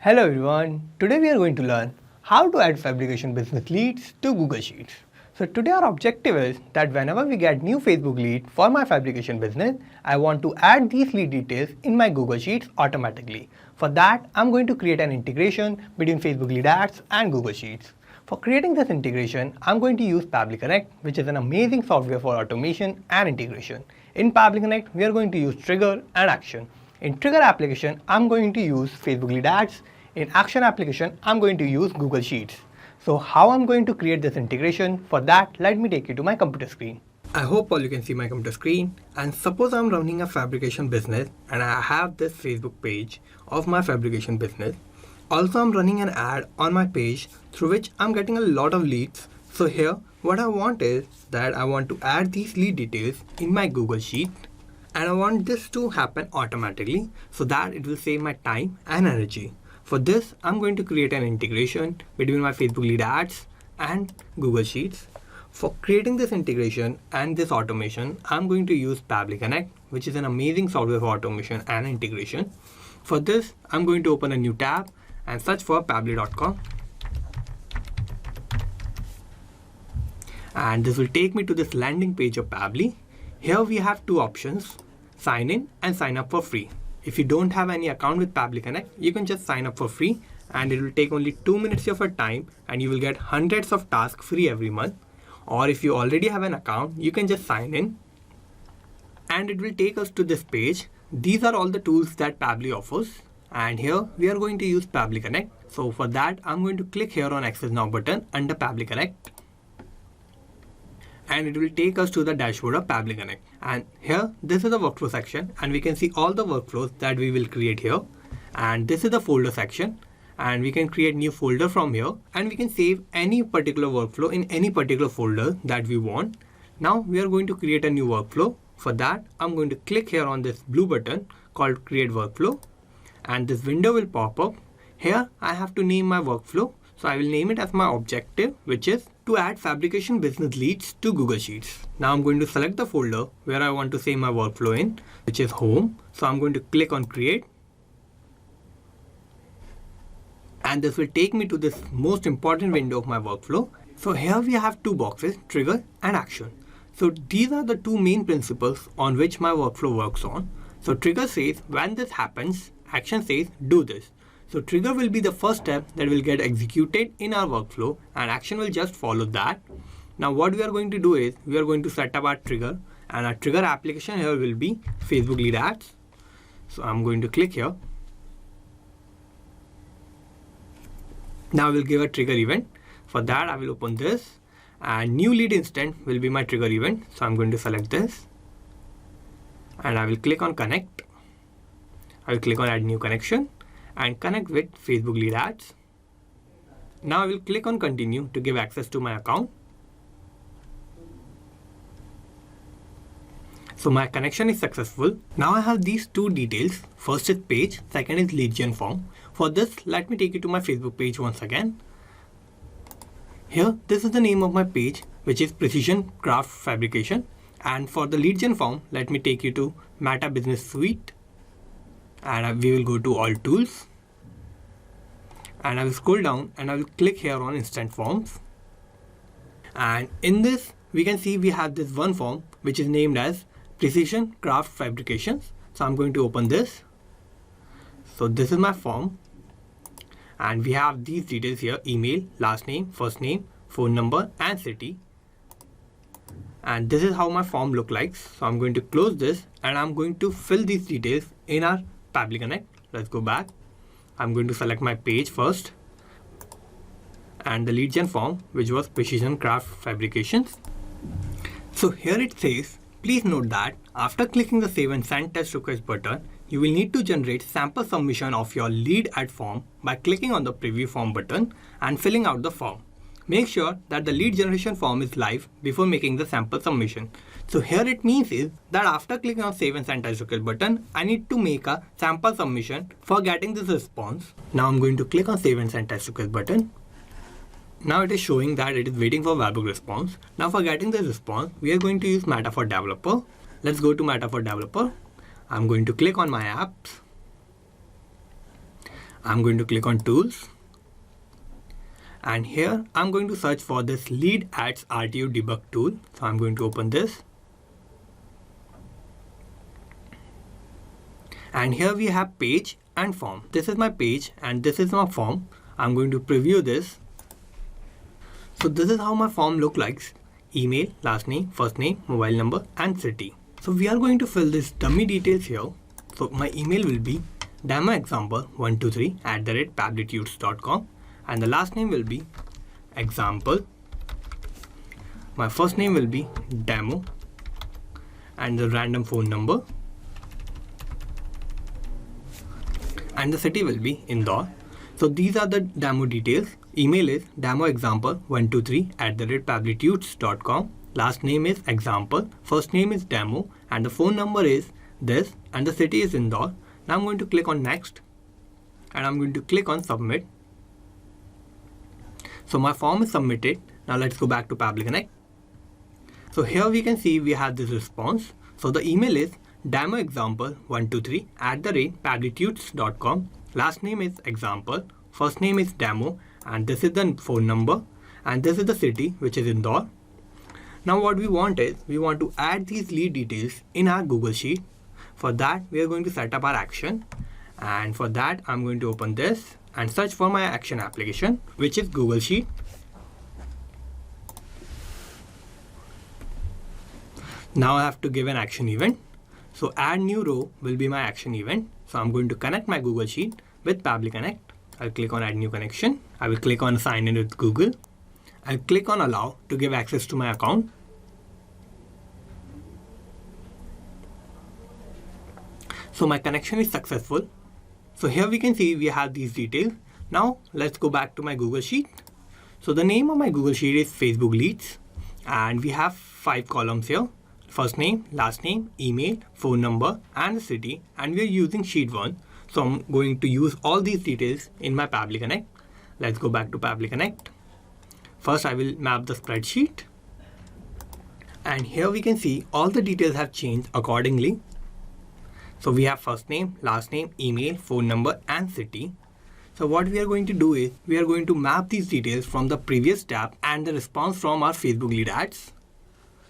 Hello everyone, today we are going to learn how to add fabrication business leads to Google Sheets. So today our objective is that whenever we get new Facebook lead for my fabrication business, I want to add these lead details in my Google Sheets automatically. For that, I'm going to create an integration between Facebook lead ads and Google Sheets. For creating this integration, I'm going to use Pabbly Connect, which is an amazing software for automation and integration. In Pabbly Connect, we are going to use trigger and action. In trigger application, I'm going to use Facebook lead ads. In action application, I'm going to use Google Sheets. So how I'm going to create this integration? For that, let me take you to my computer screen. I hope all you can see my computer screen. And suppose I'm running a fabrication business and I have this Facebook page of my fabrication business. Also, I'm running an ad on my page through which I'm getting a lot of leads. So here, what I want is that I want to add these lead details in my Google Sheet. And I want this to happen automatically so that it will save my time and energy. For this, I'm going to create an integration between my Facebook lead ads and Google Sheets. For creating this integration and this automation, I'm going to use Pabbly Connect, which is an amazing software for automation and integration. For this, I'm going to open a new tab and search for pabbly.com. And this will take me to this landing page of Pabbly. Here we have two options, sign in and sign up for free. If you don't have any account with Pabbly Connect, you can just sign up for free and it will take only 2 minutes of your time and you will get hundreds of tasks free every month. Or if you already have an account, you can just sign in and it will take us to this page. These are all the tools that Pabbly offers. And here we are going to use Pabbly Connect. So for that, I'm going to click here on Access Now button under Pabbly Connect. And it will take us to the dashboard of Pabbly Connect. And here, this is the workflow section and we can see all the workflows that we will create here. And this is the folder section and we can create new folder from here and we can save any particular workflow in any particular folder that we want. Now we are going to create a new workflow. For that, I'm going to click here on this blue button called Create Workflow and this window will pop up. Here, I have to name my workflow. So I will name it as my objective, which is to add fabrication business leads to Google Sheets. Now I'm going to select the folder where I want to save my workflow in, which is home. So I'm going to click on create. And this will take me to this most important window of my workflow. So here we have two boxes, trigger and action. So these are the two main principles on which my workflow works on. So trigger says when this happens, action says do this. So trigger will be the first step that will get executed in our workflow and action will just follow that. Now what we are going to do is we are going to set up our trigger and our trigger application here will be Facebook lead ads. So I'm going to click here. Now I will give a trigger event. For that I will open this and new lead instant will be my trigger event. So I'm going to select this and I will click on connect. I will click on add new connection and connect with Facebook lead ads. Now I will click on continue to give access to my account. So my connection is successful. Now I have these two details. First is page, second is lead gen form. For this, let me take you to my Facebook page once again. Here, this is the name of my page, which is Precision Craft Fabrication. And for the lead gen form, let me take you to Meta Business Suite. And we will go to all tools and I will scroll down and I will click here on instant forms. And in this we can see we have this one form which is named as Precision Craft Fabrications. So I'm going to open this. So this is my form and we have these details here: email, last name, first name, phone number and city. And this is how my form looks like. So I'm going to close this and I'm going to fill these details in our Pabbly Connect. Let's go back. I'm going to select my page first and the lead gen form, which was Precision Craft Fabrications. So here it says, please note that after clicking the save and send test request button, you will need to generate sample submission of your lead ad form by clicking on the preview form button and filling out the form. Make sure that the lead generation form is live before making the sample submission. So here it means is that after clicking on save and send test request button, I need to make a sample submission for getting this response. Now I'm going to click on save and send test request button. Now it is showing that it is waiting for webhook response. Now for getting this response, we are going to use Meta for Developer. Let's go to Meta for Developer. I'm going to click on my apps. I'm going to click on Tools. And here I'm going to search for this Lead Ads RTO debug tool. So I'm going to open this. And here we have page and form. This is my page and this is my form. I'm going to preview this. So this is how my form looks like. Email, last name, first name, mobile number and city. So we are going to fill this dummy details here. So my email will be demoexample123@pabblytunes.com and the last name will be example. My first name will be demo and the random phone number. And the city will be Indore. So these are the demo details. Email is demoexample123@pabblytunes.com. Last name is example. First name is demo. And the phone number is this. And the city is Indore. Now I'm going to click on next. And I'm going to click on submit. So my form is submitted. Now let's go back to Pabbly Connect. So here we can see we have this response. So the email is demoexample123@pabblytunes.com. Last name is example. First name is demo. And this is the phone number. And this is the city, which is Indore. Now what we want is, we want to add these lead details in our Google Sheet. For that, we are going to set up our action. And for that, I'm going to open this and search for my action application, which is Google Sheet. Now I have to give an action event. So add new row will be my action event. So I'm going to connect my Google Sheet with Pabbly Connect. I'll click on add new connection. I will click on sign in with Google. I'll click on allow to give access to my account. So my connection is successful. So here we can see we have these details. Now let's go back to my Google Sheet. So the name of my Google Sheet is Facebook Leads. And we have 5 columns here. First name, last name, email, phone number, and the city. And we are using sheet 1. So I'm going to use all these details in my Pabbly Connect. Let's go back to Pabbly Connect. First, I will map the spreadsheet. And here we can see all the details have changed accordingly. So we have first name, last name, email, phone number, and city. So what we are going to do is, we are going to map these details from the previous tab and the response from our Facebook lead ads.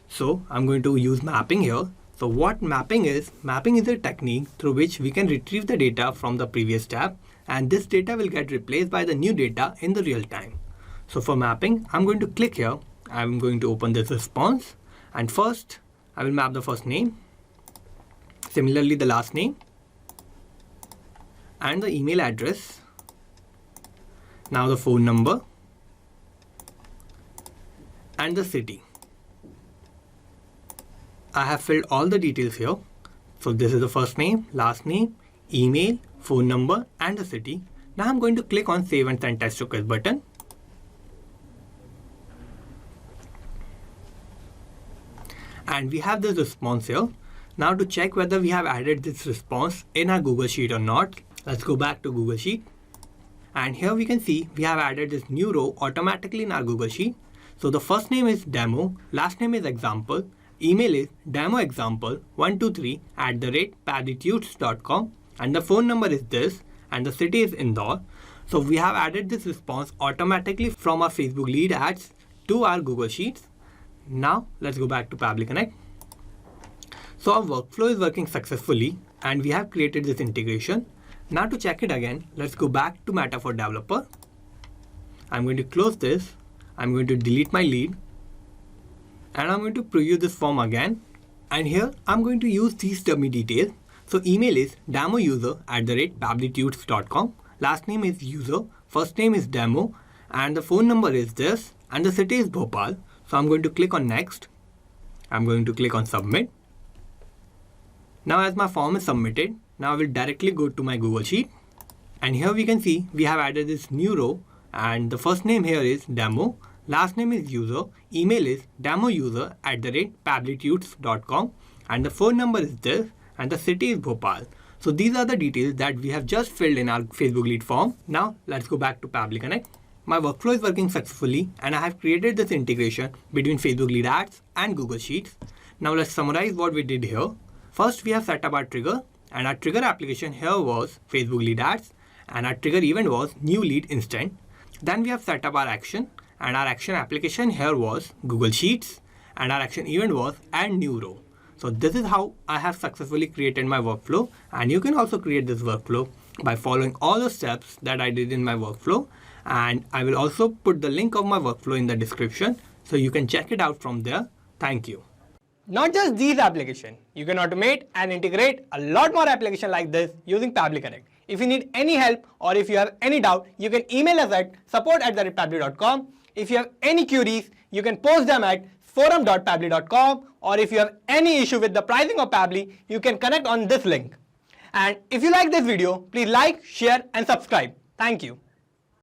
So I'm going to use mapping here. So what mapping is a technique through which we can retrieve the data from the previous tab, and this data will get replaced by the new data in the real time. So for mapping, I'm going to click here. I'm going to open this response, and first I will map the first name, similarly the last name, and the email address. Now the phone number and the city. I have filled all the details here. So this is the first name, last name, email, phone number, and the city. Now I'm going to click on Save and Send Test Request button. And we have this response here. Now to check whether we have added this response in our Google Sheet or not, let's go back to Google Sheet. And here we can see we have added this new row automatically in our Google Sheet. So the first name is demo, last name is example, email is demoexample123@pabblytunes.com, and the phone number is this, and the city is Indore. So we have added this response automatically from our Facebook lead ads to our Google Sheets. Now let's go back to Pabbly Connect. So our workflow is working successfully and we have created this integration. Now to check it again, let's go back to Metaphor Developer. I'm going to close this. I'm going to delete my lead. And I'm going to preview this form again. And here I'm going to use these dummy details. So email is demoUser@pabblytunes.com. Last name is user. First name is demo. And the phone number is this. And the city is Bhopal. So I'm going to click on next. I'm going to click on submit. Now as my form is submitted, now I will directly go to my Google Sheet. And here we can see we have added this new row. And the first name here is demo. Last name is user. Email is demoUser@pabblytunes.com. And the phone number is this. And the city is Bhopal. So these are the details that we have just filled in our Facebook lead form. Now let's go back to Pabbly Connect. My workflow is working successfully and I have created this integration between Facebook lead ads and Google Sheets. Now let's summarize what we did here. First, we have set up our trigger, and our trigger application here was Facebook lead ads, and our trigger event was new lead instant. Then we have set up our action, and our action application here was Google Sheets, and our action event was add new row. So this is how I have successfully created my workflow, and you can also create this workflow by following all the steps that I did in my workflow, and I will also put the link of my workflow in the description so you can check it out from there. Thank you. Not just these applications, you can automate and integrate a lot more applications like this using Pabbly Connect. If you need any help or if you have any doubt, you can email us at support@pabbly.com. If you have any queries, you can post them at forum.pabbly.com, or if you have any issue with the pricing of Pabbly, you can connect on this link. And if you like this video, please like, share and subscribe. Thank you.